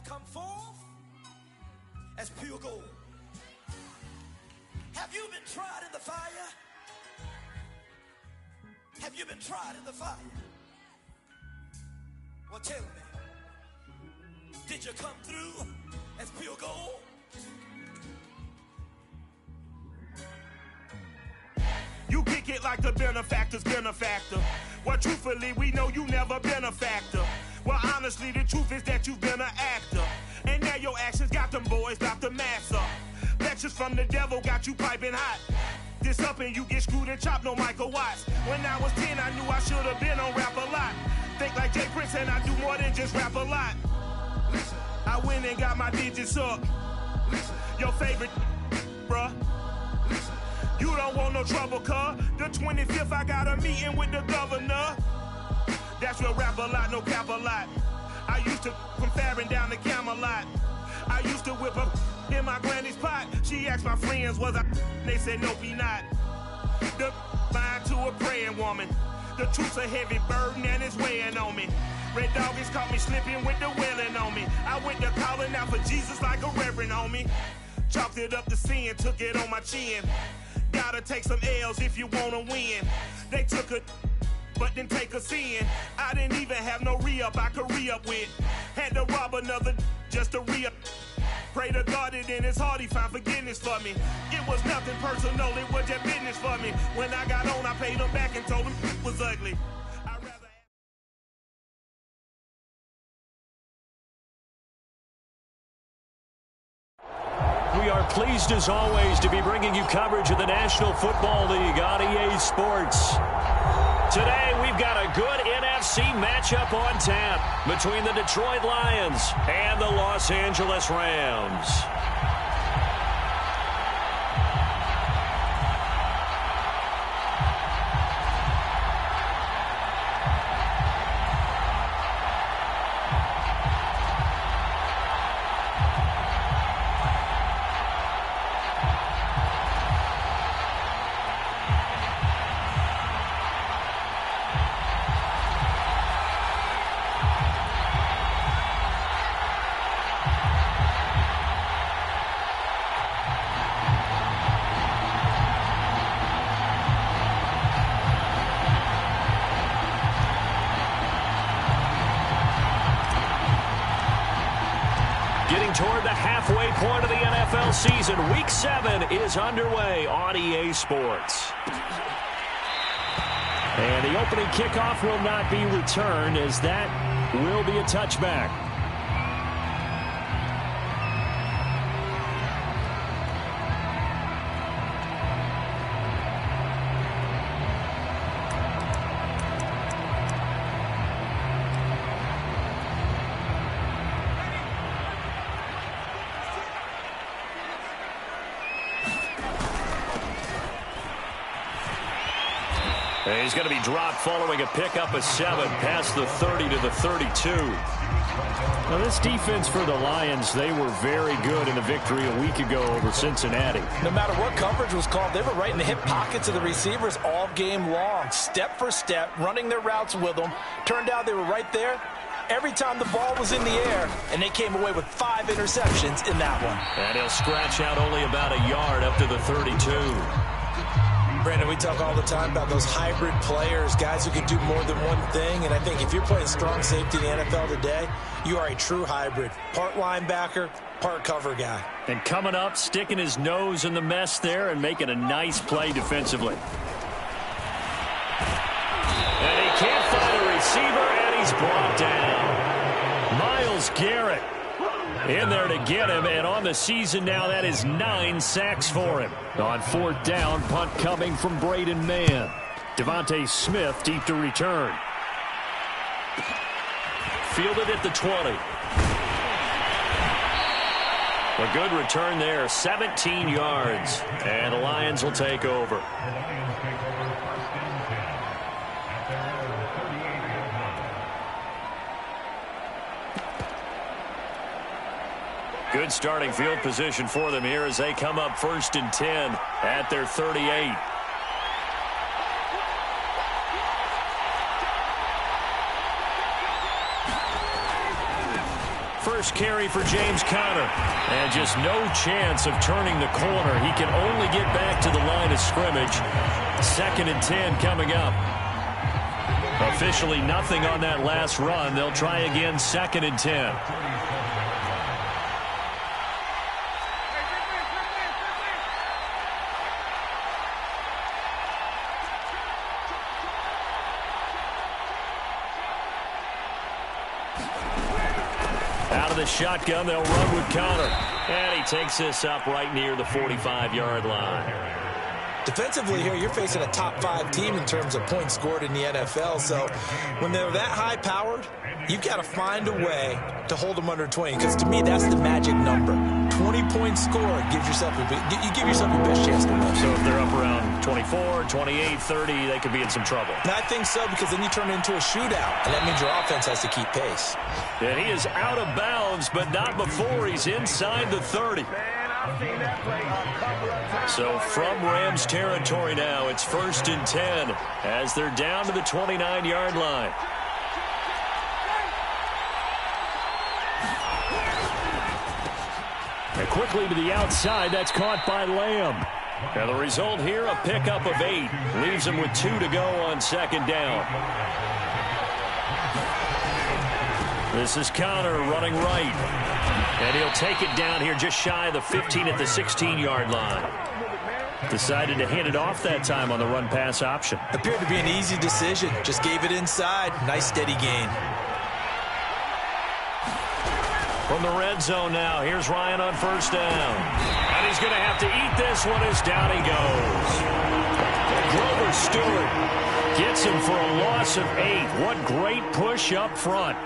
come forth as pure gold. Have you been tried in the fire? Have you been tried in the fire? Well, tell me, did you come through as pure gold? You kick it like the benefactor's benefactor. Well, truthfully, we know you never been a factor. Well, honestly, the truth is that you've been an actor. And now your actions got them boys about to mass up. Lectures from the devil got you piping hot. This up and you get screwed and chopped, no Michael Watts. When I was 10, I knew I should have been on Rap a Lot. Think like Jay Prince and I do more than just rap a lot. Listen. I went and got my digits up. Listen. Your favorite, bruh. Listen. You don't want no trouble, cuz. The 25th, I got a meeting with the governor. That's real rap a lot, no cap a lot. I used to from Farron down to Camelot. I used to whip up in my granny's pot. She asked my friends, was I? They said, no, be not. The fine to a praying woman. The truth's a heavy burden and it's weighing on me. Red doggies caught me slipping with the wailing on me. I went to calling out for Jesus like a reverend homie. Chalked it up to sin, took it on my chin. Gotta take some L's if you wanna win. They took a but didn't take a sin. I didn't even have no re-up I could re-up with. Had to rob another just to re-up. Pray to God that in his heart he found forgiveness for me. It was nothing personal, it was just business for me. When I got on, I paid him back and told him it was ugly. We are pleased as always to be bringing you coverage of the National Football League on EA Sports. Today we've got a good NFC matchup on tap between the Detroit Lions and the Los Angeles Rams. Toward the halfway point of the NFL season, Week 7 is underway on EA Sports. And the opening kickoff will not be returned, as that will be a touchback. He's going to be dropped following a pickup of 7 past the 30 to the 32. Now, this defense for the Lions, they were very good in the victory a week ago over Cincinnati. No matter what coverage was called, they were right in the hip pockets of the receivers all game long, step for step, running their routes with them. Turned out they were right there every time the ball was in the air, and they came away with 5 interceptions in that one. And he'll scratch out only about a yard up to the 32. Brandon, we talk all the time about those hybrid players, guys who can do more than one thing, and I think if you're playing strong safety in the NFL today, you are a true hybrid. Part linebacker, part cover guy. And coming up, sticking his nose in the mess there and making a nice play defensively. And he can't find a receiver, and he's brought down. Myles Garrett in there to get him, and on the season now, that is 9 sacks for him. On 4th down, punt coming from Braden Mann. Devontae Smith deep to return. Fielded at the 20. A good return there, 17 yards, and the Lions will take over. Good starting field position for them here as they come up 1st and 10 at their 38. first carry for James Conner. And just no chance of turning the corner. He can only get back to the line of scrimmage. 2nd and 10 coming up. Officially nothing on that last run. They'll try again 2nd and 10. Out of the shotgun, they'll run with Conner. And he takes this up right near the 45-yard line. Defensively here, you're facing a top 5 team in terms of points scored in the NFL. So when they're that high-powered, you've got to find a way to hold them under 20. Because to me, that's the magic number. 20-point score gives yourself you give yourself your best chance to win. So if they're up around 24, 28, 30, they could be in some trouble. And I think so, because then you turn it into a shootout, and that means your offense has to keep pace. And he is out of bounds, but not before he's inside the 30. So from Rams territory now, it's 1st and 10 as they're down to the 29-yard line. And quickly to the outside, that's caught by Lamb. And the result here, a pickup of 8. Leaves him with 2 to go on 2nd down. This is Conner running right. And he'll take it down here just shy of the 15 at the 16-yard line. Decided to hand it off that time on the run-pass option. Appeared to be an easy decision. Just gave it inside. Nice steady gain. From the red zone now, here's Ryan on 1st down. And he's going to have to eat this one as down he goes. Grover Stewart gets him for a loss of 8. What great push up front.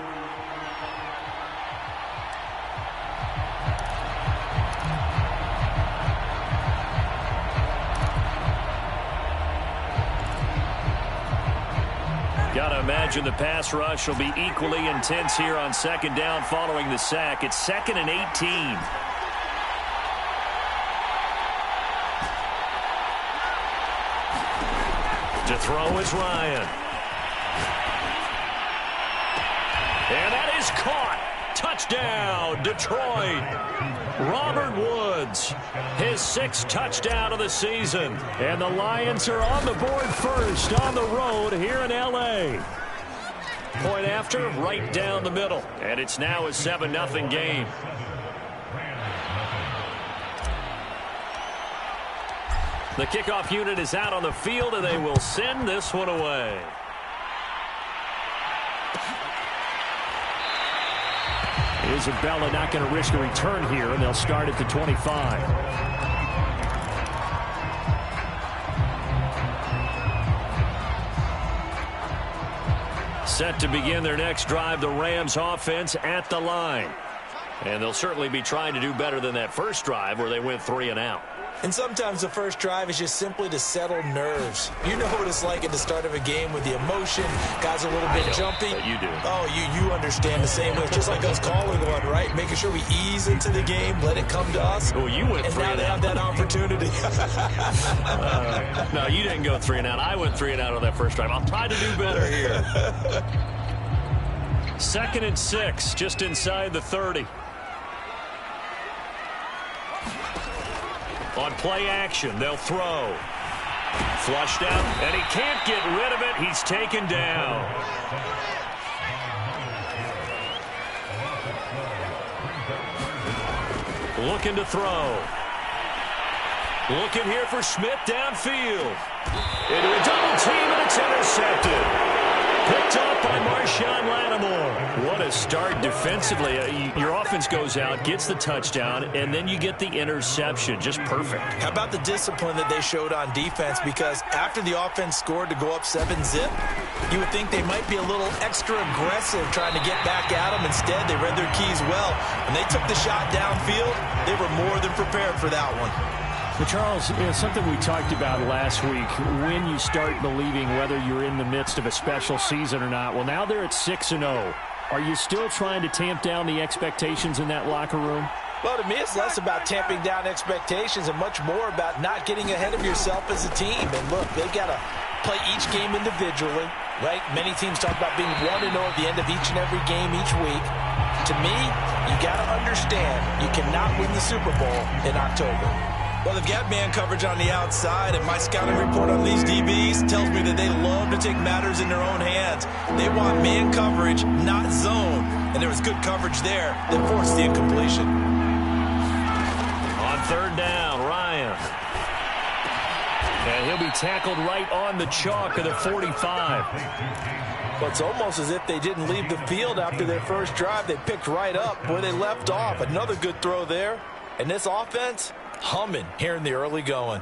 Gotta imagine the pass rush will be equally intense here on 2nd down following the sack. It's 2nd and 18. To throw is Ryan. And that is caught. Touchdown, Detroit. Robert Woods, his 6th touchdown of the season. And the Lions are on the board first on the road here in L.A. Point after, right down the middle. And it's now a 7-0 game. The kickoff unit is out on the field, and they will send this one away. Isabella not going to risk a return here, and they'll start at the 25. Set to begin their next drive, the Rams offense at the line. And they'll certainly be trying to do better than that first drive where they went 3 and out. And sometimes the first drive is just simply to settle nerves. You know what it's like at the start of a game with the emotion. Guys are a little bit jumpy. You do. Oh, you understand the same way. It's just like us calling one, right? Making sure we ease into the game, let it come to us. Well, you went 3 and out. And now they have that opportunity. No, you didn't go 3 and out. I went 3 and out on that first drive. I'll try to do better here. 2nd and 6, just inside the 30. On play action, they'll throw. Flushed out, and he can't get rid of it. He's taken down. Looking to throw. Looking here for Smith downfield. Into a double team, and it's intercepted. Picked up by Marshawn Lattimore. What a start defensively. Your offense goes out, gets the touchdown, and then you get the interception. Just perfect. How about the discipline that they showed on defense? Because after the offense scored to go up 7-zip, you would think they might be a little extra aggressive trying to get back at them. Instead, they read their keys well. When they took the shot downfield, they were more than prepared for that one. But Charles, something we talked about last week, when you start believing whether you're in the midst of a special season or not. Well, now they're at 6-0. Are you still trying to tamp down the expectations in that locker room? Well, to me, it's less about tamping down expectations and much more about not getting ahead of yourself as a team. And look, they've got to play each game individually, right? Many teams talk about being 1-0 at the end of each and every game each week. To me, You got to understand, you cannot win the Super Bowl in October. Well, they've got man coverage on the outside, and my scouting report on these DBs tells me that they love to take matters in their own hands. They want man coverage, not zone. And there was good coverage there that forced the incompletion. On third down, Ryan. And he'll be tackled right on the chalk of the 45. Well, it's almost as if they didn't leave the field after their first drive. They picked right up where they left off. Another good throw there. And this offense, humming here in the early going.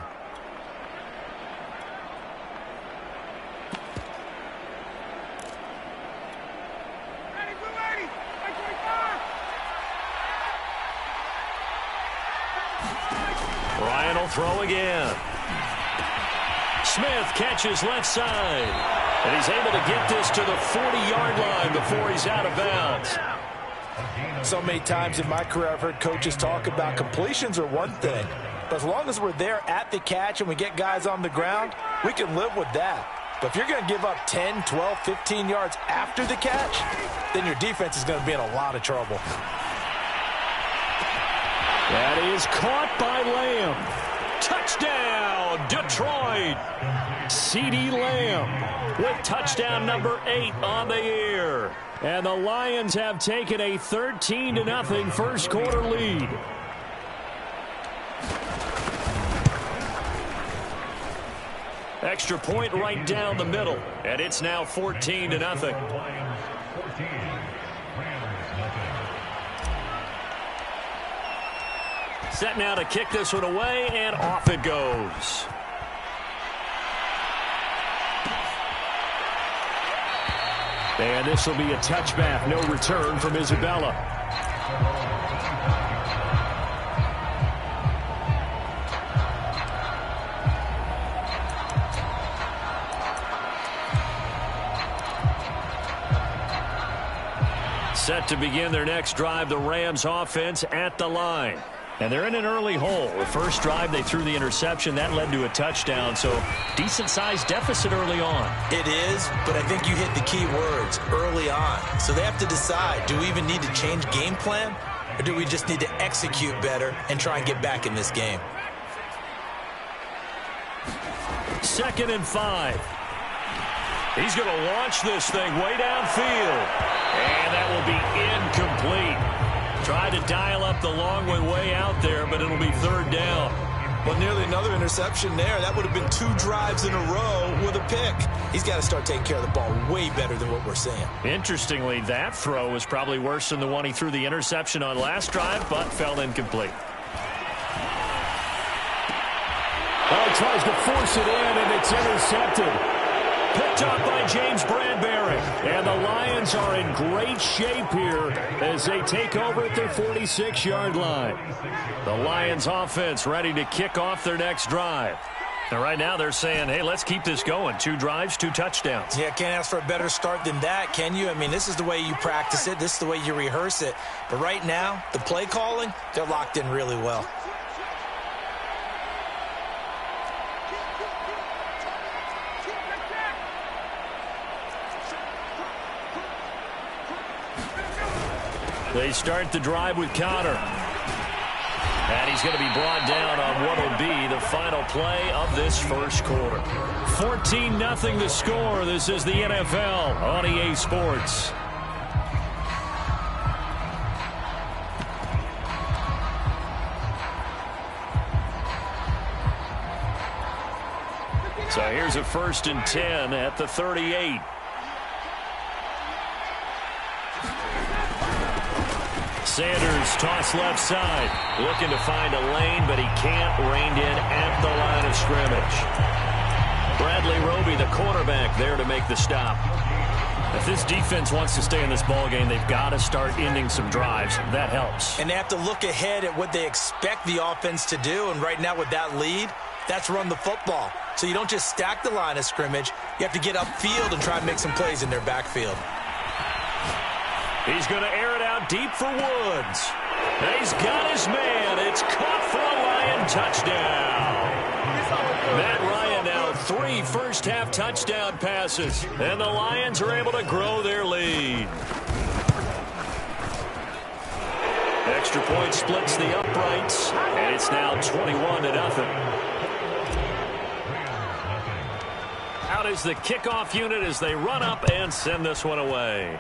Ryan will throw again. Smith catches left side. And he's able to get this to the 40-yard line before he's out of bounds. So many times in my career I've heard coaches talk about completions are one thing. But as long as we're there at the catch and we get guys on the ground, we can live with that. But if you're going to give up 10, 12, 15 yards after the catch, then your defense is going to be in a lot of trouble. That is caught by Lamb. Touchdown, Detroit. CeeDee Lamb with touchdown number 8 on the year. And the Lions have taken a 13-0 first quarter lead. Extra point right down the middle, and it's now 14-0. Set now to kick this one away, and off it goes. And this will be a touchback, no return from Isabella. Set to begin their next drive, the Rams offense at the line. And they're in an early hole. The first drive, they threw the interception. That led to a touchdown, so decent-sized deficit early on. It is, but I think you hit the key words, early on. So they have to decide, do we even need to change game plan, or do we just need to execute better and try and get back in this game? 2nd and 5. He's going to launch this thing way downfield. And that will be incomplete. Tried to dial up the long one way out there, but it'll be third down. Well, nearly another interception there. That would have been 2 drives in a row with a pick. He's got to start taking care of the ball way better than what we're seeing. Interestingly, that throw was probably worse than the one he threw the interception on last drive, but fell incomplete. Oh, he tries to force it in, and it's intercepted. Picked up by James Bradbury. And the Lions are in great shape here as they take over at their 46-yard line. The Lions offense ready to kick off their next drive. And right now they're saying, hey, let's keep this going. 2 drives, 2 touchdowns. Yeah, can't ask for a better start than that, can you? I mean, this is the way you practice it. This is the way you rehearse it. But right now, the play calling, they're locked in really well. They start the drive with Connor. And he's going to be brought down on what will be the final play of this first quarter. 14-0 the score. This is the NFL on EA Sports. So here's a 1st and 10 at the 38. Sanders toss left side, looking to find a lane, but he can't. Reined in at the line of scrimmage. Bradley Roby, the quarterback, there to make the stop. If this defense wants to stay in this ballgame, they've got to start ending some drives. That helps. And they have to look ahead at what they expect the offense to do, and right now with that lead, that's run the football. So you don't just stack the line of scrimmage. You have to get upfield and try and make some plays in their backfield. He's going to air it out deep for Woods. And he's got his man. It's caught for a Lion touchdown. Matt Ryan now 3 first-half touchdown passes. And the Lions are able to grow their lead. extra point splits the uprights, and it's now 21-0. Out is the kickoff unit as they run up and send this one away.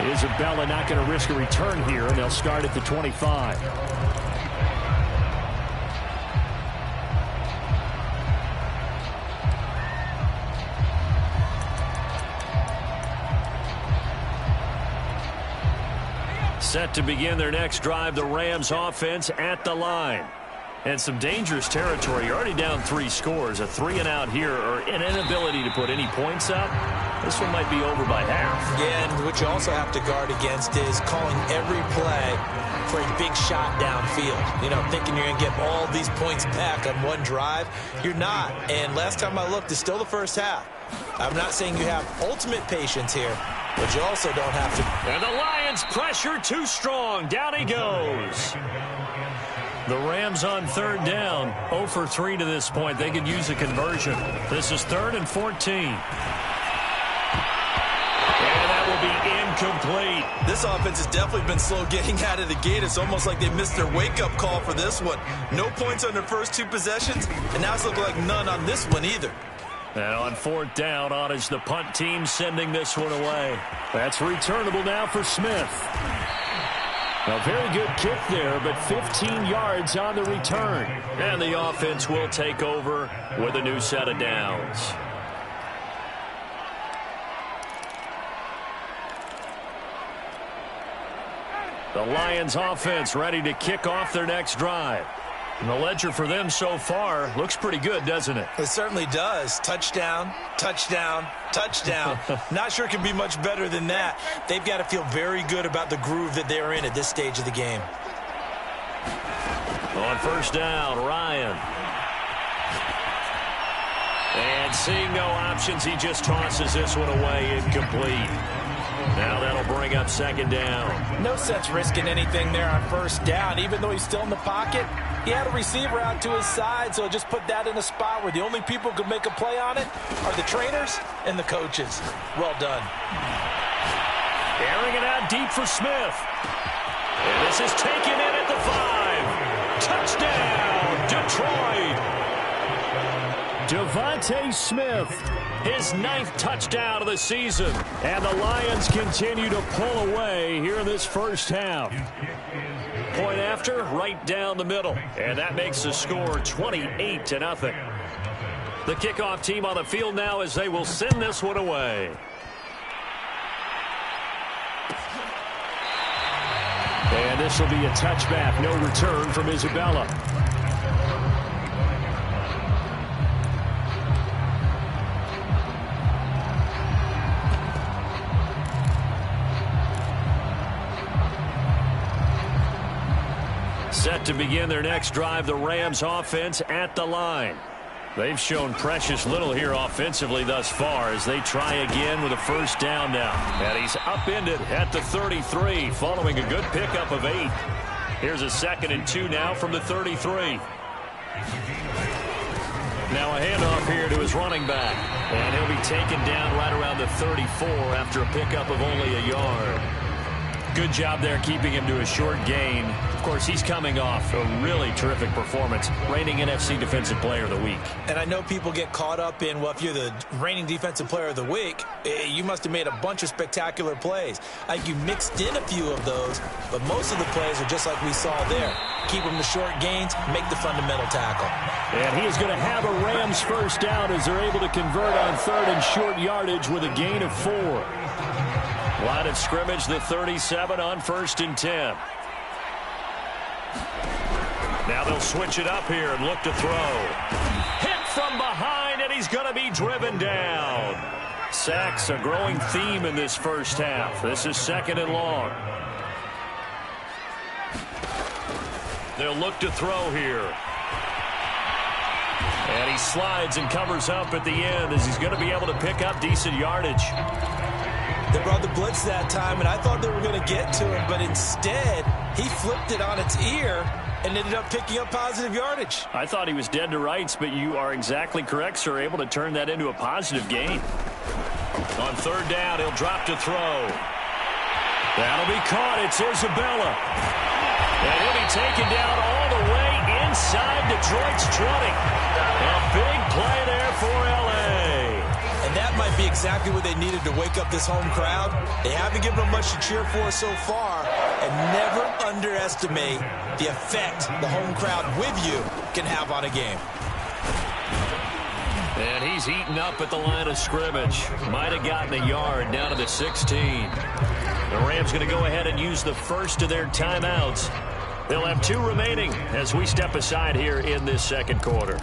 Isabella not going to risk a return here, and they'll start at the 25. Set to begin their next drive, the Rams offense at the line. And some dangerous territory. You're already down 3 scores. A 3-and-out here, or an inability to put any points up. This one might be over by half. Yeah, and what you also have to guard against is calling every play for a big shot downfield. You know, thinking you're going to get all these points back on one drive. You're not. And last time I looked, it's still the first half. I'm not saying you have ultimate patience here, but you also don't have to. And the Lions pressure too strong. Down he goes. The Rams on third down, 0 for 3 to this point. They could use a conversion. This is 3rd and 14. And that will be incomplete. This offense has definitely been slow getting out of the gate. It's almost like they missed their wake-up call for this one. No points on their first 2 possessions, and now it's looking like none on this one either. And on 4th down, on is the punt team sending this one away. That's returnable now for Smith. A very good kick there, but 15 yards on the return. And the offense will take over with a new set of downs. The Lions offense ready to kick off their next drive. And the ledger for them so far looks pretty good, doesn't it? It certainly does. Touchdown, touchdown, touchdown. Not sure it can be much better than that. They've got to feel very good about the groove that they're in at this stage of the game. On 1st down, Ryan. And seeing no options, he just tosses this one away incomplete. Now that'll bring up 2nd down. No sense risking anything there on 1st down. Even though he's still in the pocket, he had a receiver out to his side, so just put that in a spot where the only people who could make a play on it are the trainers and the coaches. Well done. Airing it out deep for Smith. And this is taken in at the 5. Touchdown, Detroit. Devontae Smith, his 9th touchdown of the season. And the Lions continue to pull away here in this first half. Point after, right down the middle. And that makes the score 28-0. The kickoff team on the field now as they will send this one away. And this will be a touchback. No return from Isabella. Set to begin their next drive, the Rams offense at the line. They've shown precious little here offensively thus far as they try again with a 1st down now. And he's upended at the 33 following a good pickup of 8. Here's a 2nd and 2 now from the 33. Now a handoff here to his running back. And he'll be taken down right around the 34 after a pickup of only a yard. Good job there keeping him to a short gain. Of course, he's coming off a really terrific performance, reigning NFC Defensive Player of the Week. And I know people get caught up in, well, if you're the reigning Defensive Player of the Week, you must have made a bunch of spectacular plays. I think you mixed in a few of those, but most of the plays are just like we saw there. Keep them to short gains, make the fundamental tackle. And he is going to have a Rams 1st down as they're able to convert on 3rd and short yardage with a gain of 4. Line of scrimmage, the 37 on 1st and 10. Now they'll switch it up here and look to throw. Hit from behind, and he's going to be driven down. Sacks, a growing theme in this first half. This is 2nd and long. They'll look to throw here. And he slides and covers up at the end as he's going to be able to pick up decent yardage. They brought the blitz that time, and I thought they were going to get to him, but instead, he flipped it on its ear and ended up picking up positive yardage. I thought he was dead to rights, but you are exactly correct, sir, able to turn that into a positive gain. On 3rd down, he'll drop to throw. That'll be caught. It's Isabella. And he'll be taken down all the way inside Detroit's 20. A big play there for L.A. And that might be exactly what they needed to wake up this home crowd. They haven't given them much to cheer for so far. And never underestimate the effect the home crowd with you can have on a game. And he's eaten up at the line of scrimmage. Might have gotten a yard down to the 16. The Rams going to go ahead and use the first of their timeouts. They'll have 2 remaining as we step aside here in this second quarter.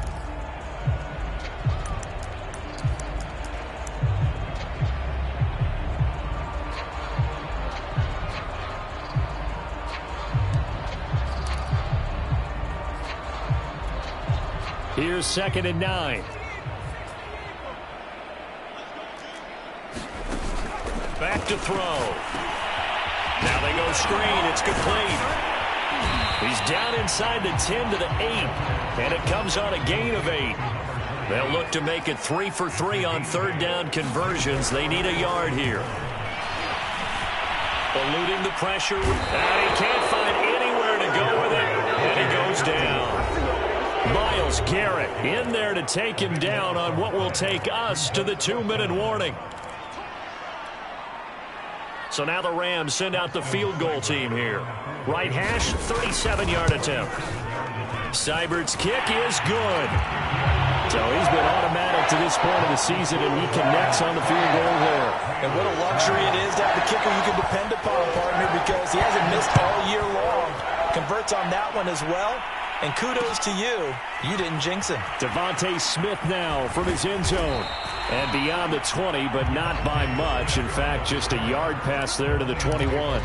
Here's 2nd and 9. Back to throw. Now they go screen. It's complete. He's down inside the 10 to the 8. And it comes on a gain of 8. They'll look to make it 3 for 3 on 3rd down conversions. They need a yard here. Eluding the pressure. And he can't find anywhere to go with it. And he goes down. Myles Garrett in there to take him down on what will take us to the 2-minute warning. So now the Rams send out the field goal team here. Right hash, 37-yard attempt. Seibert's kick is good. So he's been automatic to this point of the season, and he connects on the field goal there. And what a luxury it is to have the kicker you can depend upon, partner, because he hasn't missed all year long. Converts on that one as well. And kudos to you. You didn't jinx him. Devontae Smith now from his end zone. And beyond the 20, but not by much. In fact, just a yard pass there to the 21.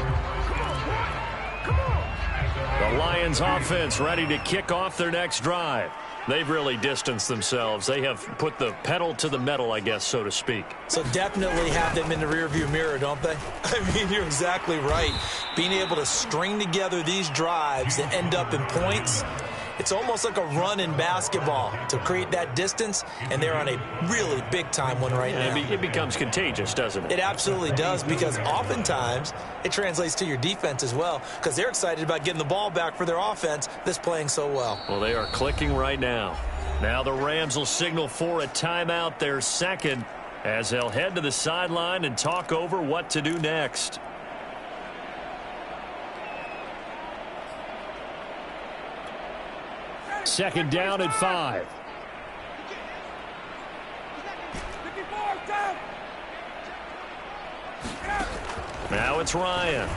The Lions offense ready to kick off their next drive. They've really distanced themselves. They have put the pedal to the metal, I guess, so to speak. So definitely have them in the rearview mirror, don't they? I mean, you're exactly right. Being able to string together these drives that end up in points, it's almost like a run in basketball to create that distance, and they're on a really big-time one right now. It becomes contagious, doesn't it? It absolutely does, because oftentimes it translates to your defense as well, because they're excited about getting the ball back for their offense that's playing so well. Well, they are clicking right now. Now the Rams will signal for a timeout, their second, as they'll head to the sideline and talk over what to do next. Second down at 5. Now it's Ryan.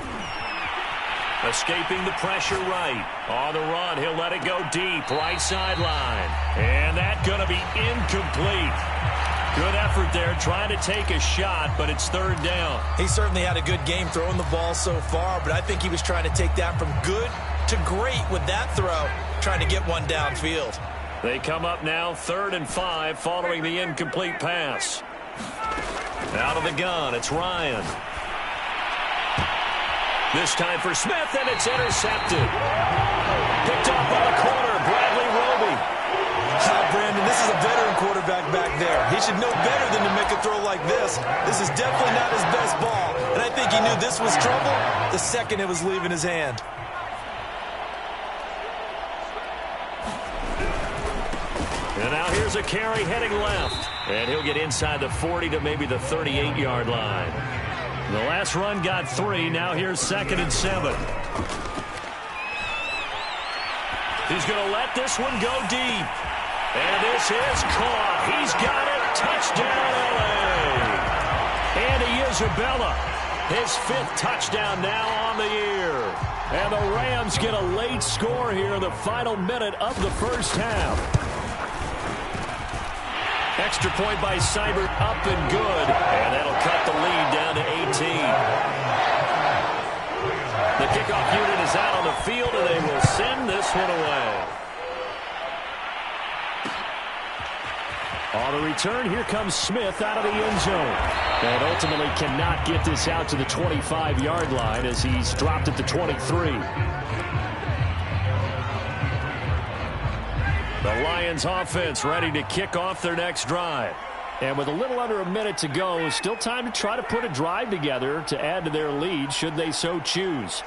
Escaping the pressure right. On the run, he'll let it go deep. Right sideline. And that's going to be incomplete. Good effort there, trying to take a shot, but it's 3rd down. He certainly had a good game throwing the ball so far, but I think he was trying to take that from good to great with that throw, trying to get one downfield. They come up now 3rd and 5 following the incomplete pass. Out of the gun, it's Ryan. This time for Smith, and it's intercepted. Picked off by the corner, Bradley Roby. Brandon, this is a veteran quarterback back there. He should know better than to make a throw like this. This is definitely not his best ball, and I think he knew this was trouble the second it was leaving his hand. And now here's a carry heading left. And he'll get inside the 40 to maybe the 38-yard line. The last run got 3. Now here's 2nd and 7. He's going to let this one go deep. And this is caught. He's got it. Touchdown, L.A. Andy Isabella, his 5th touchdown now on the year. And the Rams get a late score here in the final minute of the first half. Extra point by Seibert, up and good. And that'll cut the lead down to 18. The kickoff unit is out on the field, and they will send this one away. On the return, here comes Smith out of the end zone. And ultimately cannot get this out to the 25-yard line as he's dropped at the 23. The Lions offense ready to kick off their next drive. And with a little under a minute to go, still time to try to put a drive together to add to their lead should they so choose.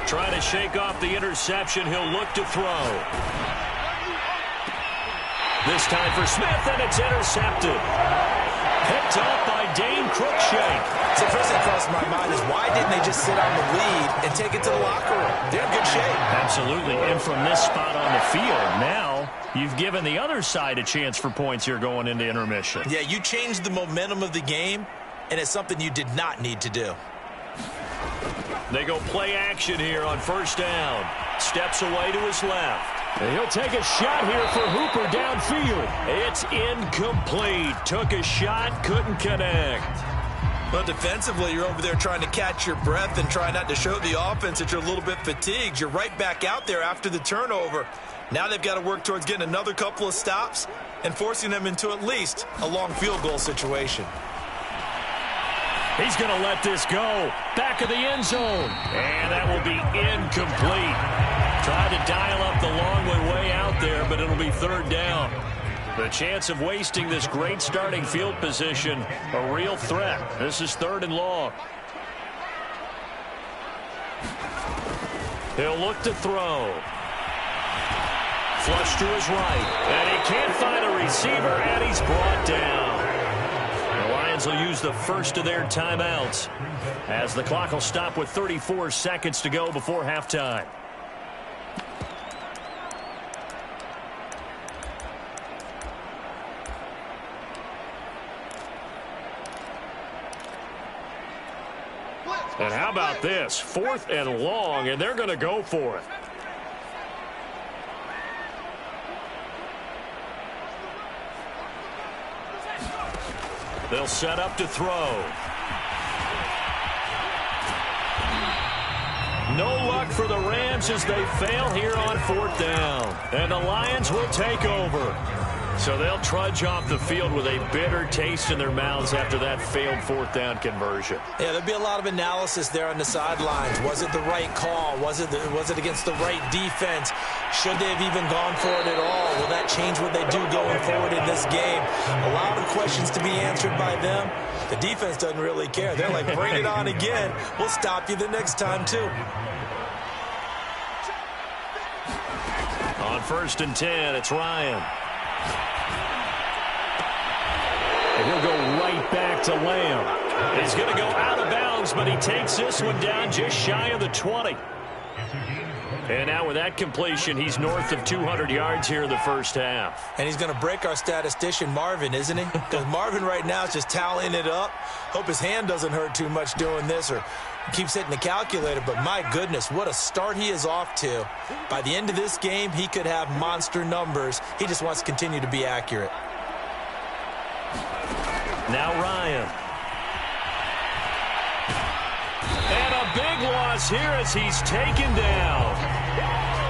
Trying to shake off the interception. He'll look to throw. This time for Smith, and it's intercepted. Picked up by Dane Cruikshank. So first thing crossed my mind is why didn't they just sit on the lead and take it to the locker room? They're in good shape. Absolutely. And from this spot on the field, now you've given the other side a chance for points here going into intermission. Yeah, you changed the momentum of the game, and it's something you did not need to do. They go play action here on first down. Steps away to his left. And he'll take a shot here for Hooper downfield. It's incomplete. Took a shot, couldn't connect. But defensively, you're over there trying to catch your breath and try not to show the offense that you're a little bit fatigued. You're right back out there after the turnover. Now they've got to work towards getting another couple of stops and forcing them into at least a long field goal situation. He's going to let this go. Back of the end zone. And that will be incomplete. Tried to dial up the long way out there, but it'll be third down. The chance of wasting this great starting field position, a real threat. This is third and long. He'll look to throw. Flush to his right. And he can't find a receiver, and he's brought down. The Lions will use the first of their timeouts as the clock will stop with 34 seconds to go before halftime. And how about this? Fourth and long, and they're going to go for it. They'll set up to throw. No luck for the Rams as they fail here on fourth down. And the Lions will take over. So they'll trudge off the field with a bitter taste in their mouths after that failed fourth down conversion. Yeah, there'll be a lot of analysis there on the sidelines. Was it the right call? Was it against the right defense? Should they have even gone for it at all? Will that change what they do going forward in this game? A lot of questions to be answered by them. The defense doesn't really care. They're like, bring it on again. We'll stop you the next time, too. On first and 10, it's Ryan. And he'll go right back to Lamb. He's going to go out of bounds, but he takes this one down just shy of the 20. And now with that completion, he's north of 200 yards here in the first half. And he's going to break our statistician, Marvin, isn't he? Because Marvin right now is just tallying it up. Hope his hand doesn't hurt too much doing this or keeps hitting the calculator. But my goodness, what a start he is off to. By the end of this game, he could have monster numbers. He just wants to continue to be accurate. Now Ryan. And a big loss here as he's taken down.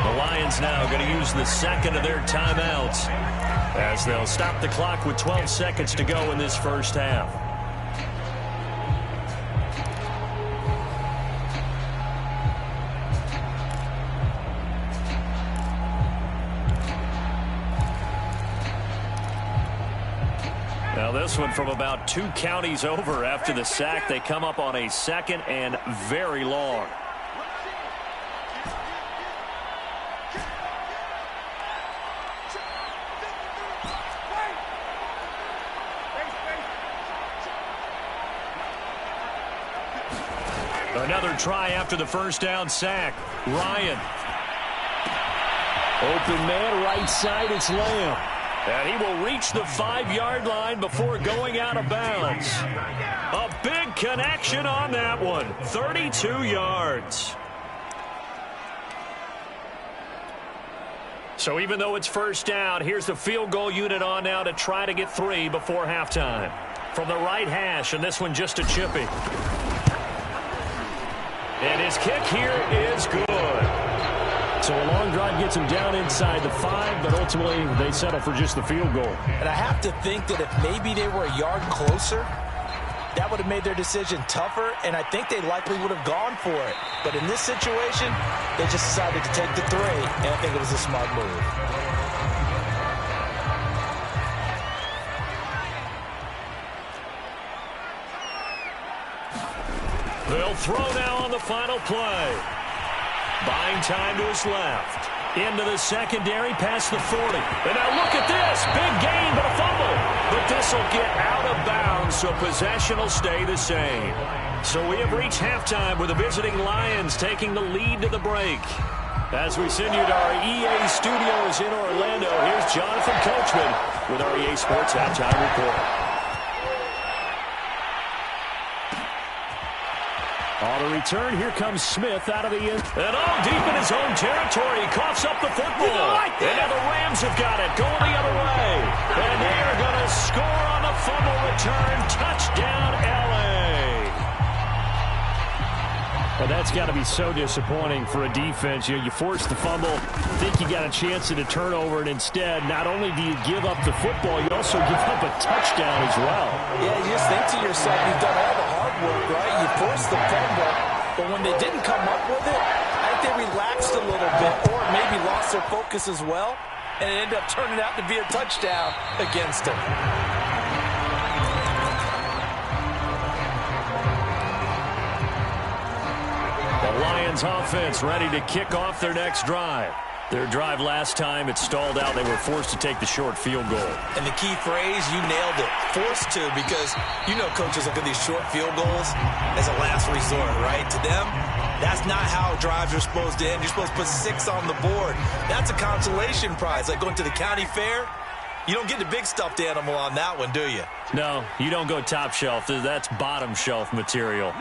The Lions now going to use the second of their timeouts as they'll stop the clock with 12 seconds to go in this first half. Now this one from about 2 counties over after the sack. They come up on a second and very long. Another try after the first down sack. Ryan. Open man right side, it's Lamb. And he will reach the 5-yard line before going out of bounds. A big connection on that one. 32 yards. So even though it's first down, here's the field goal unit on now to try to get 3 before halftime. From the right hash, and this one just a chippy. And his kick here is good. So a long drive gets him down inside the 5, but ultimately they settle for just the field goal. And I have to think that if maybe they were a yard closer, that would have made their decision tougher, and I think they likely would have gone for it. But in this situation, they just decided to take the 3, and I think it was a smart move. They'll throw now on the final play. Buying time to his left. Into the secondary, past the 40. And now look at this. Big gain, but a fumble. But this will get out of bounds, so possession will stay the same. So we have reached halftime with the visiting Lions taking the lead to the break. As we send you to our EA studios in Orlando, here's Jonathan Coachman with our EA Sports Halftime Report. On the return, here comes Smith out of the end. And deep in his own territory. He coughs up the football. And now the Rams have got it, going the other way. And they are going to score on the fumble return. Touchdown, L.A. Well, that's got to be so disappointing for a defense. You force the fumble, think you got a chance at a turnover, and instead, not only do you give up the football, you also give up a touchdown as well. Yeah, you just think to yourself, you've done all the hard work, right? You forced the fumble, but when they didn't come up with it, I think they relaxed a little bit or maybe lost their focus as well, and it ended up turning out to be a touchdown against them. Lions offense ready to kick off their next drive. Their drive last time, it stalled out. They were forced to take the short field goal. And the key phrase, you nailed it. Forced to, because you know coaches look at these short field goals as a last resort, right? To them, that's not how drives are supposed to end. You're supposed to put 6 on the board. That's a consolation prize. Like going to the county fair, you don't get the big stuffed animal on that one, do you? No, you don't go top shelf. That's bottom shelf material.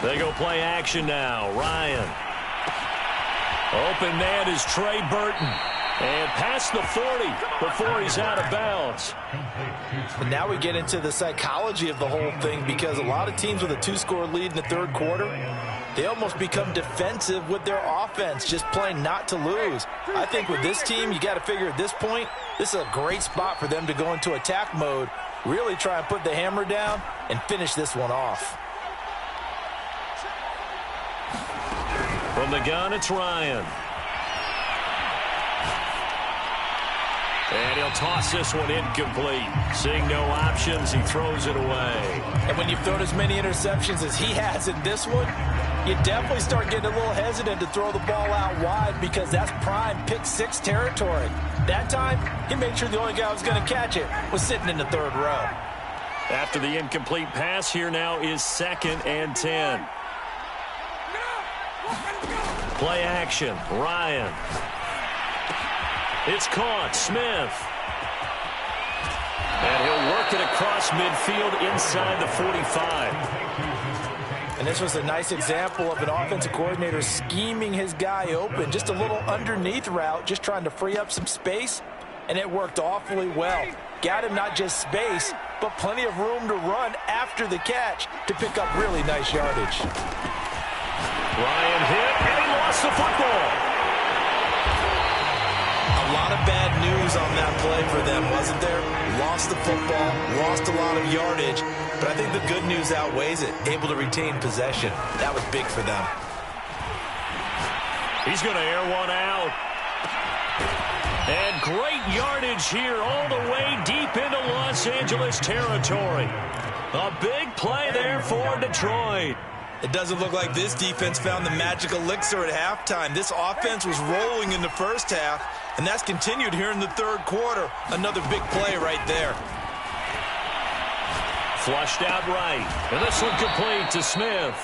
They go play action now. Ryan. Open man is Trey Burton. And past the 40 before he's out of bounds. And now we get into the psychology of the whole thing, because a lot of teams with a 2-score lead in the third quarter, they almost become defensive with their offense, just playing not to lose. I think with this team, you got to figure at this point, this is a great spot for them to go into attack mode, really try and put the hammer down and finish this one off. From the gun, it's Ryan. And he'll toss this one incomplete. Seeing no options, he throws it away. And when you've thrown as many interceptions as he has in this one, you definitely start getting a little hesitant to throw the ball out wide, because that's prime pick 6 territory. That time, he made sure the only guy who was going to catch it was sitting in the third row. After the incomplete pass, here now is 2nd and 10. Play action. Ryan. It's caught. Smith. And he'll work it across midfield inside the 45. And this was a nice example of an offensive coordinator scheming his guy open. Just a little underneath route, just trying to free up some space, and it worked awfully well. Got him not just space, but plenty of room to run after the catch to pick up really nice yardage. Ryan hit, and he lost the football. A lot of bad news on that play for them, wasn't there? Lost the football, lost a lot of yardage, but I think the good news outweighs it. Able to retain possession. That was big for them. He's going to air one out. And great yardage here all the way deep into Los Angeles territory. A big play there for Detroit. It doesn't look like this defense found the magic elixir at halftime. This offense was rolling in the first half, and that's continued here in the third quarter. Another big play right there. Flushed out right. And this one complete to Smith.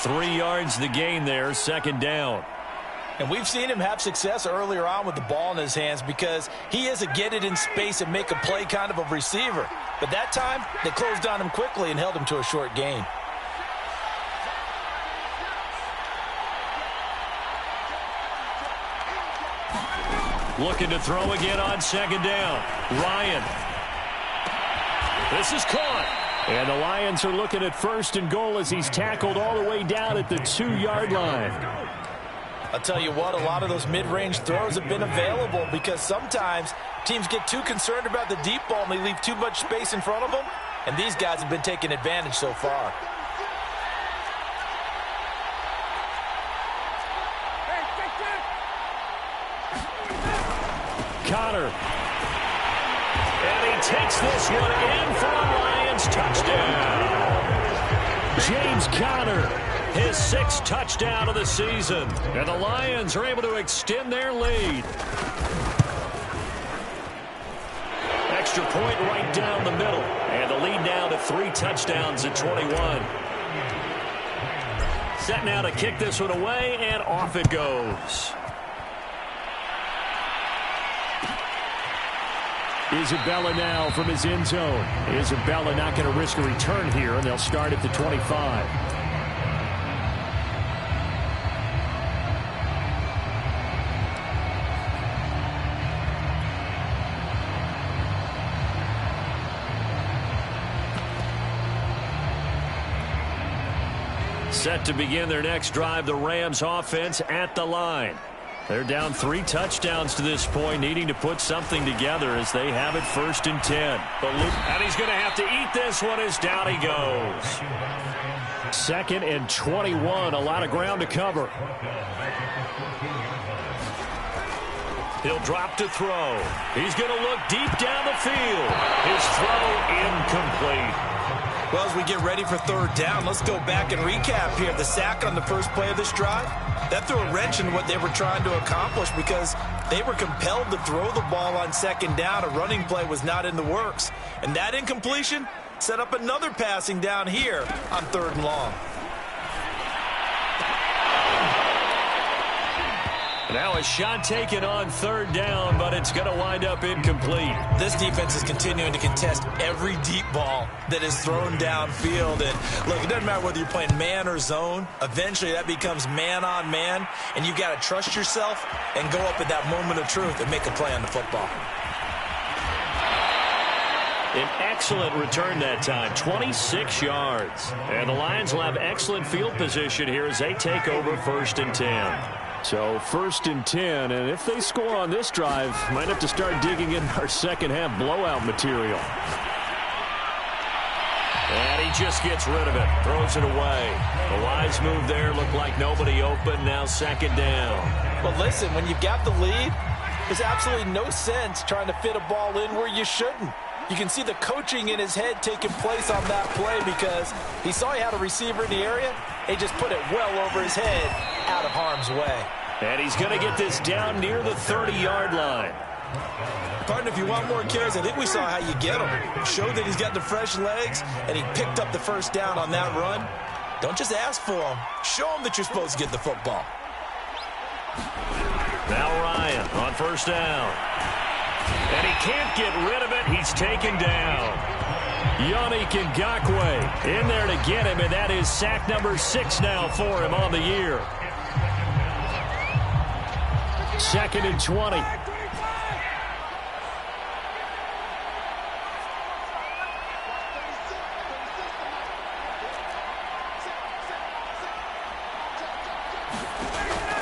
3 yards the gain there, 2nd down. And we've seen him have success earlier on with the ball in his hands, because he is a get it in space and make a play kind of a receiver. But that time, they closed on him quickly and held him to a short gain. Looking to throw again on 2nd down. Ryan. This is caught. And the Lions are looking at 1st and goal as he's tackled all the way down at the 2-yard line. I'll tell you what, a lot of those mid-range throws have been available because sometimes teams get too concerned about the deep ball and they leave too much space in front of them, and these guys have been taking advantage so far. Connor. And he takes this one in for a Lions touchdown. James Conner, his 6th touchdown of the season. And the Lions are able to extend their lead. Extra point right down the middle. And the lead now to 3 touchdowns at 21. Set now to kick this one away, and off it goes. Isabella now from his end zone. Isabella not going to risk a return here, and they'll start at the 25. Set to begin their next drive, the Rams offense at the line. They're down 3 touchdowns to this point, needing to put something together as they have it 1st and 10. And he's going to have to eat this one as down he goes. 2nd and 21, a lot of ground to cover. He'll drop to throw. He's going to look deep down the field. His throw incomplete. Well, as we get ready for 3rd down, let's go back and recap here. The sack on the first play of this drive, that threw a wrench in what they were trying to accomplish because they were compelled to throw the ball on 2nd down. A running play was not in the works. And that incompletion set up another passing down here on 3rd and long. Now a shot taken on 3rd down, but it's going to wind up incomplete. This defense is continuing to contest every deep ball that is thrown downfield. And look, it doesn't matter whether you're playing man or zone. Eventually that becomes man on man, and you've got to trust yourself and go up at that moment of truth and make a play on the football. An excellent return that time, 26 yards. And the Lions will have excellent field position here as they take over 1st and 10. So 1st and 10, and if they score on this drive, might have to start digging in our second half blowout material. And he just gets rid of it, throws it away. The wise move there, looked like nobody open, now 2nd down. But listen, when you've got the lead, there's absolutely no sense trying to fit a ball in where you shouldn't. You can see the coaching in his head taking place on that play because he saw he had a receiver in the area. He just put it well over his head, out of harm's way. And he's going to get this down near the 30-yard line. Partner, if you want more carries, I think we saw how you get him. Showed that he's got the fresh legs, and he picked up the 1st down on that run. Don't just ask for him. Show him that you're supposed to get the football. Now Ryan on 1st down. And he can't get rid of it. He's taken down. Yannick Ngakoue in there to get him, and that is sack number 6 now for him on the year. 2nd and 20.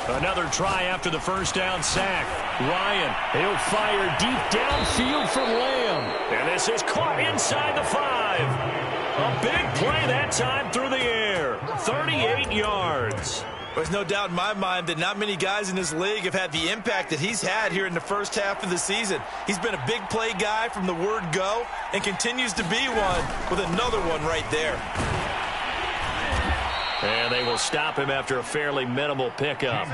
Another try after the 1st down sack. Ryan, he'll fire deep downfield for Lamb. And this is caught inside the 5. A big play that time through the air. 38 yards. There's no doubt in my mind that not many guys in this league have had the impact that he's had here in the 1st half of the season. He's been a big play guy from the word go and continues to be one with another one right there. And they will stop him after a fairly minimal pickup.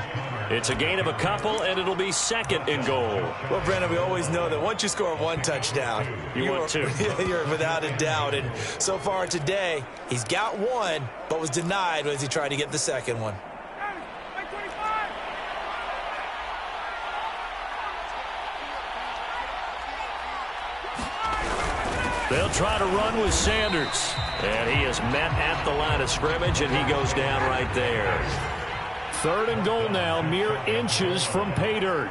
It's a gain of a couple, and it'll be 2nd and goal. Well, Brandon, we always know that once you score 1 touchdown, you're 2. You're without a doubt. And so far today, he's got 1, but was denied as he tried to get the 2nd one. They'll try to run with Sanders. And he is met at the line of scrimmage, and he goes down right there. 3rd and goal now, mere inches from pay dirt.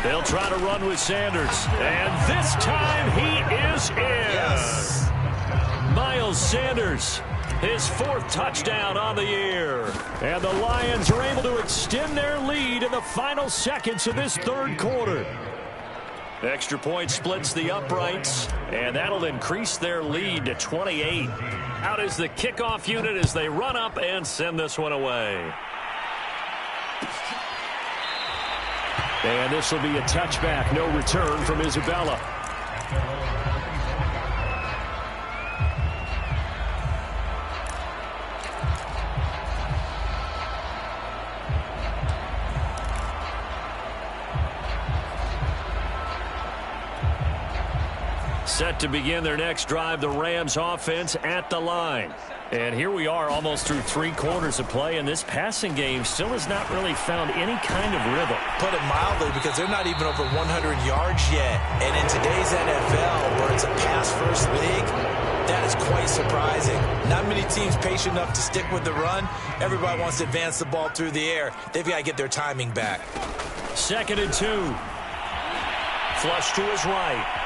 They'll try to run with Sanders. And this time he is in. Yes. Miles Sanders his 4th touchdown on the year. And the Lions are able to extend their lead in the final seconds of this 3rd quarter. Extra point splits the uprights, and that'll increase their lead to 28. Out is the kickoff unit as they run up and send this one away. And this will be a touchback. No return from Isabella. Set to begin their next drive, the Rams offense at the line. And here we are almost through 3 quarters of play, and this passing game still has not really found any kind of rhythm. Put it mildly, because they're not even over 100 yards yet. And in today's NFL, where it's a pass-first league, that is quite surprising. Not many teams patient enough to stick with the run. Everybody wants to advance the ball through the air. They've got to get their timing back. 2nd and 2. Flush to his right.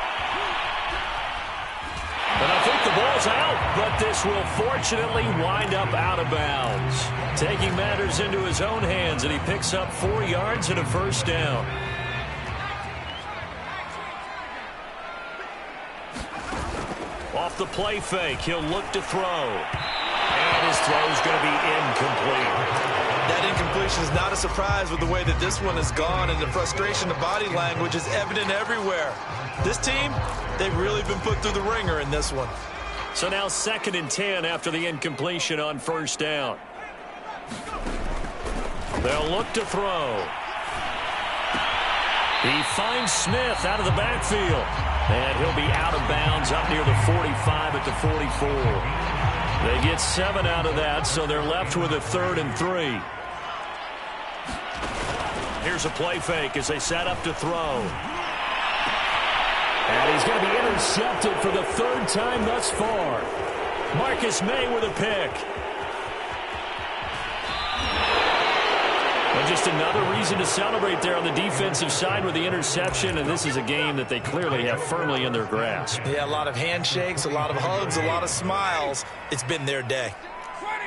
And I think the ball's out, but this will fortunately wind up out of bounds. Taking matters into his own hands, and he picks up 4 yards and a 1st down. Off the play fake, he'll look to throw. And his throw's going to be incomplete. That incompletion is not a surprise with the way that this one has gone, and the frustration, the body language is evident everywhere. This team, they've really been put through the ringer in this one. So now 2nd and 10 after the incompletion on 1st down. They'll look to throw. He finds Smith out of the backfield. And he'll be out of bounds up near the 45 at the 44. They get 7 out of that, so they're left with a 3rd and 3. Here's a play fake as they set up to throw. And he's going to be intercepted for the 3rd time thus far. Marcus May with a pick. And just another reason to celebrate there on the defensive side with the interception, and this is a game that they clearly have firmly in their grasp. Yeah, a lot of handshakes, a lot of hugs, a lot of smiles. It's been their day. 20.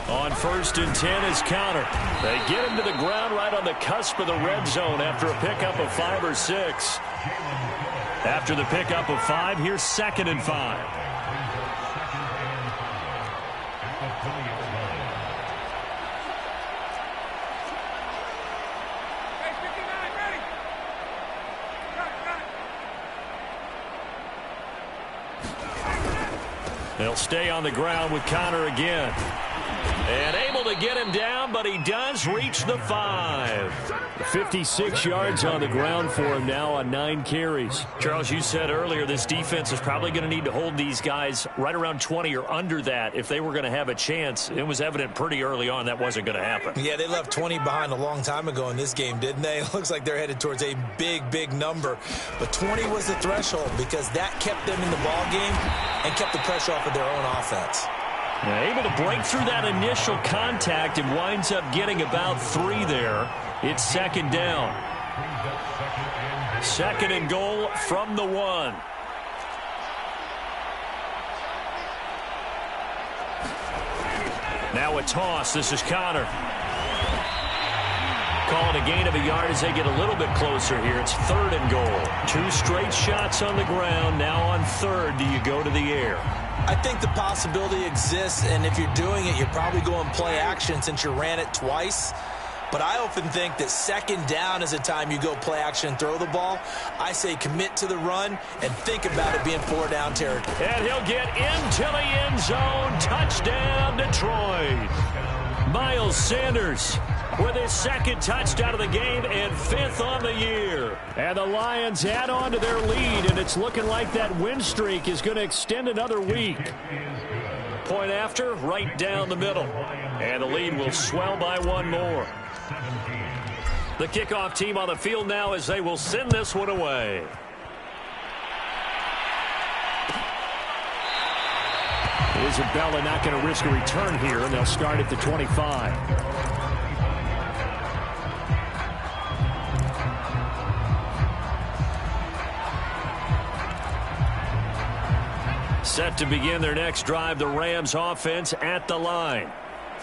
On 1st and 10 is Connor. They get him to the ground right on the cusp of the red zone after a pickup of 5 or 6. After the pickup of 5, here's 2nd and 5. They'll stay on the ground with Connor again. And able to get him down, but he does reach the 5. 56 yards on the ground for him now on 9 carries. Charles, you said earlier this defense is probably going to need to hold these guys right around 20 or under that if they were going to have a chance. It was evident pretty early on that wasn't going to happen. Yeah, they left 20 behind a long time ago in this game, didn't they? It looks like they're headed towards a big number. But 20 was the threshold because that kept them in the ball game and kept the pressure off of their own offense. Able to break through that initial contact and winds up getting about 3 there. It's 2nd down. 2nd and goal from the 1. Now a toss. This is Connor. Calling a gain of a yard as they get a little bit closer here. It's 3rd and goal. 2 straight shots on the ground. Now on 3rd, do you go to the air? I think the possibility exists, and if you're doing it, you're probably going play action since you ran it twice. But I often think that 2nd down is a time you go play action and throw the ball. I say commit to the run and think about it being 4 down territory. And he'll get into the end zone. Touchdown, Detroit. Miles Sanders with his 2nd touchdown of the game and 5th on the year. And the Lions add on to their lead, and it's looking like that win streak is going to extend another week. Point after, right down the middle. And the lead will swell by 1 more. The kickoff team on the field now as they will send this one away. Isabella not going to risk a return here, and they'll start at the 25. Set to begin their next drive, the Rams offense at the line.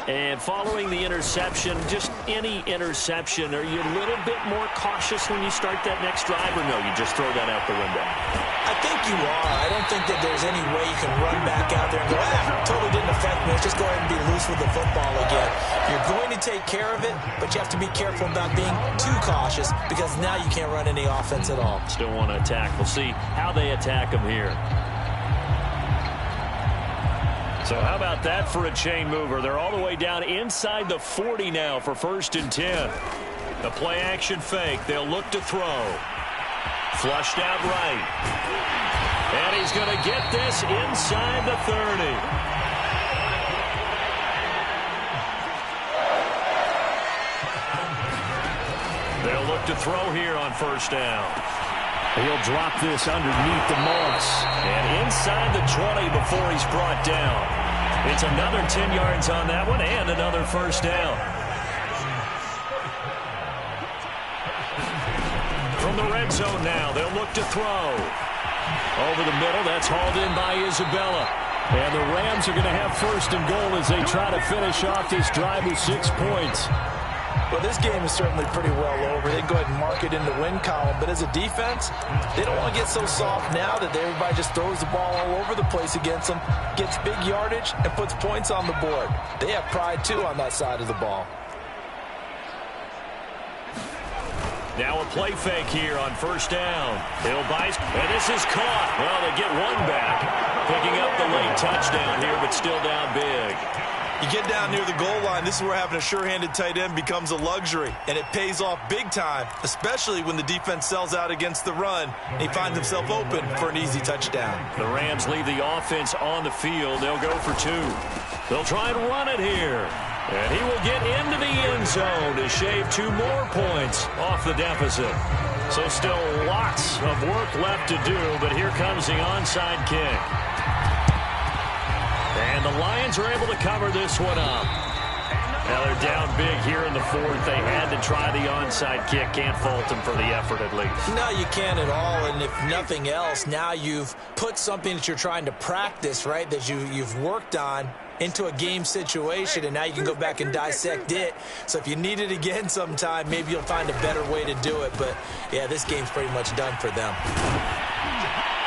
And following the interception, just any interception, are you a little bit more cautious when you start that next drive, or no, you just throw that out the window? I think you are. I don't think that there's any way you can run back out there and go, totally didn't affect me. Let's just go ahead and be loose with the football again. You're going to take care of it, but you have to be careful about being too cautious because now you can't run any offense at all. Still want to attack. We'll see how they attack them here. So how about that for a chain mover? They're all the way down inside the 40 now for 1st and 10. The play action fake. They'll look to throw. Flushed out right. And he's going to get this inside the 30. They'll look to throw here on 1st down. He'll drop this underneath the Moss. And inside the 20 before he's brought down. It's another 10 yards on that one and another 1st down. From the red zone now, they'll look to throw. Over the middle, that's hauled in by Isabella. And the Rams are going to have 1st and goal as they try to finish off this drive with 6 points. Well, this game is certainly pretty well over. They can go ahead and mark it in the win column. But as a defense, they don't want to get so soft now that everybody just throws the ball all over the place against them, gets big yardage, and puts points on the board. They have pride, too, on that side of the ball. Now a play fake here on 1st down. Hill buys, and this is caught. Well, they get one back, picking up the late touchdown here, but still down big. You get down near the goal line, this is where having a sure-handed tight end becomes a luxury, and it pays off big time, especially when the defense sells out against the run, and he finds himself open for an easy touchdown. The Rams leave the offense on the field. They'll go for 2. They'll try and run it here, and he will get into the end zone to shave 2 more points off the deficit. So still lots of work left to do, but here comes the onside kick. And the Lions are able to cover this one up. Now they're down big here in the 4th. They had to try the onside kick. Can't fault them for the effort at least. No, you can't at all. And if nothing else, now you've put something that you're trying to practice, right, that you've worked on into a game situation, and now you can go back and dissect it. So if you need it again sometime, maybe you'll find a better way to do it. But, yeah, this game's pretty much done for them.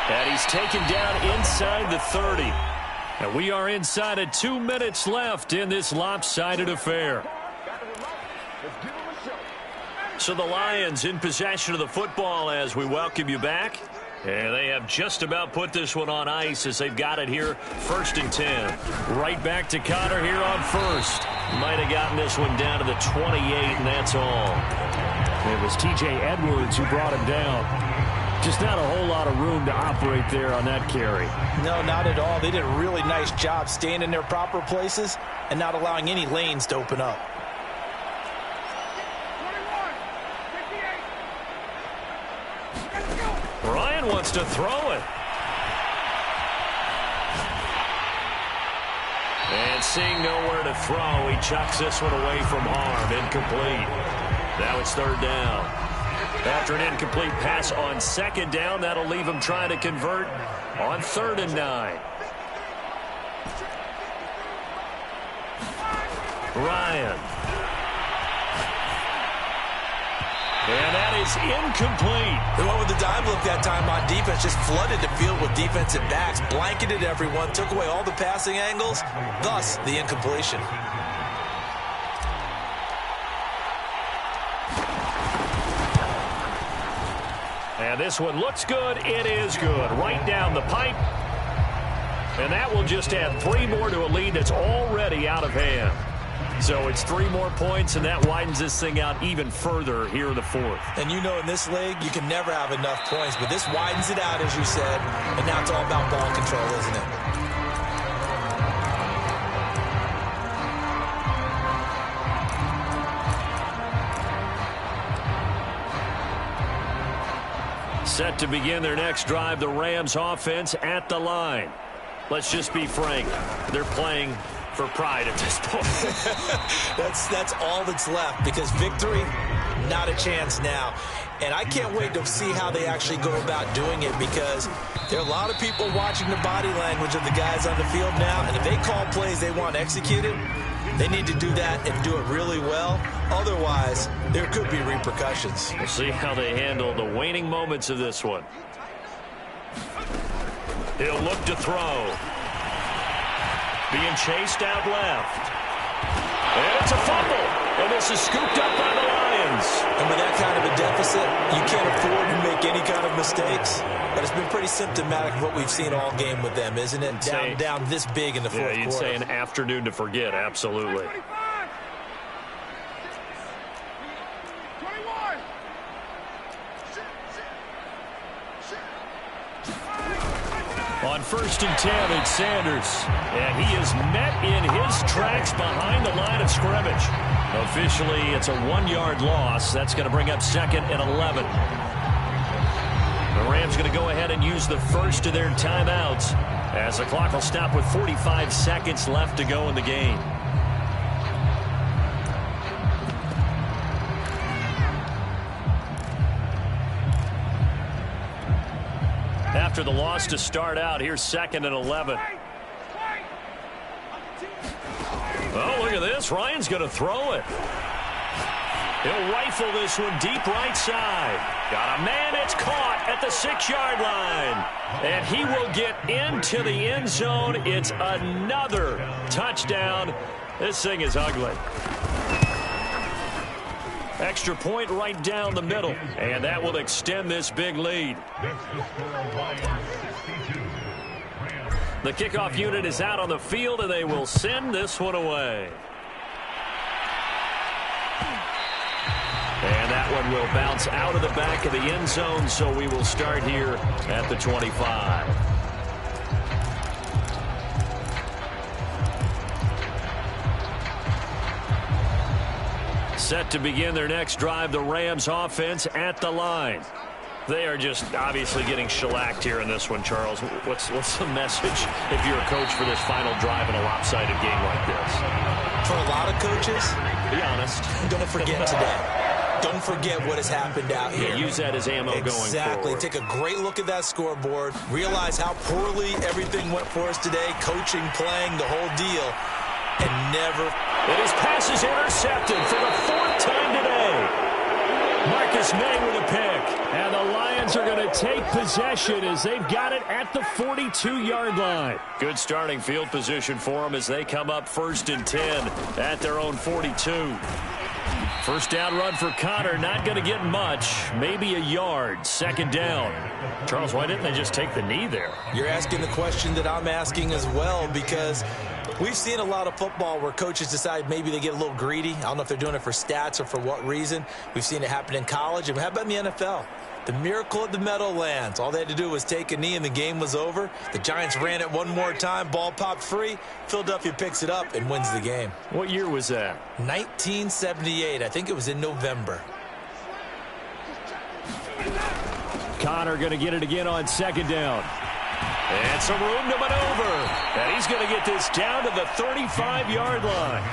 And he's taken down inside the 30. And we are inside of 2 minutes left in this lopsided affair. So the Lions in possession of the football as we welcome you back. And they have just about put this one on ice as they've got it here 1st and 10. Right back to Connor here on 1st. Might have gotten this one down to the 28, and that's all. It was T.J. Edwards who brought him down. Just not a whole lot of room to operate there on that carry. No, not at all. They did a really nice job staying in their proper places and not allowing any lanes to open up. Ryan wants to throw it. And seeing nowhere to throw, he chucks this one away from harm. Incomplete. Now it's 3rd down. After an incomplete pass on 2nd down, that'll leave him trying to convert on 3rd and 9. Ryan. And that is incomplete. They went with the dime look that time on defense, just flooded the field with defensive backs, blanketed everyone, took away all the passing angles, thus the incompletion. And this one looks good. It is good. Right down the pipe. And that will just add 3 more to a lead that's already out of hand. So it's 3 more points, and that widens this thing out even further here in the 4th. And you know in this league, you can never have enough points, but this widens it out, as you said, and now it's all about ball control, isn't it? Set to begin their next drive, the Rams offense at the line. Let's just be frank. They're playing for pride at this point. That's all that's left, because victory not a chance now. And I can't wait to see how they actually go about doing it, because there are a lot of people watching the body language of the guys on the field now, and if they call plays they want executed, they need to do that and do it really well. Otherwise, there could be repercussions. We'll see how they handle the waning moments of this one. He'll look to throw. Being chased out left. And it's a fumble. And this is scooped up by the Lions. And with that kind of a deficit, you can't afford to make any kind of mistakes. But it's been pretty symptomatic of what we've seen all game with them, isn't it? Down this big in the fourth quarter. Yeah, you'd say an afternoon to forget, absolutely. On 1st and 10, it's Sanders. And he is met in his tracks behind the line of scrimmage. Officially, it's a 1-yard loss. That's going to bring up 2nd and 11. The Rams going to go ahead and use the first of their timeouts, as the clock will stop with 45 seconds left to go in the game. After the loss to start out, here's 2nd and 11. Oh, look at this. Ryan's going to throw it. He'll rifle this one deep right side. Got a man. It's caught at the 6-yard line. And he will get into the end zone. It's another touchdown. This thing is ugly. Extra point right down the middle. And that will extend this big lead. The kickoff unit is out on the field, and they will send this one away. And that one will bounce out of the back of the end zone, so we will start here at the 25. Set to begin their next drive, the Rams offense at the line. They are just obviously getting shellacked here in this one, Charles. What's the message if you're a coach for this final drive in a lopsided game like this? For a lot of coaches, be honest, don't forget today. Don't forget what has happened out here. Yeah, use that as ammo going forward. Exactly. Take a great look at that scoreboard. Realize how poorly everything went for us today. Coaching, playing, the whole deal. And never. And his pass is intercepted for the 4th time today. Marcus May with a pick. And the Lions are going to take possession as they've got it at the 42-yard line. Good starting field position for them as they come up 1st and 10 at their own 42. First down run for Connor, not going to get much. Maybe a yard. 2nd down. Charles, why didn't they just take the knee there? You're asking the question that I'm asking as well, because we've seen a lot of football where coaches decide maybe they get a little greedy. I don't know if they're doing it for stats or for what reason. We've seen it happen in college. And how about in the NFL? The miracle of the Meadowlands. All they had to do was take a knee and the game was over. The Giants ran it one more time. Ball popped free. Philadelphia picks it up and wins the game. What year was that? 1978. I think it was in November. Connor going to get it again on 2nd down. And some room to maneuver. And he's going to get this down to the 35-yard line.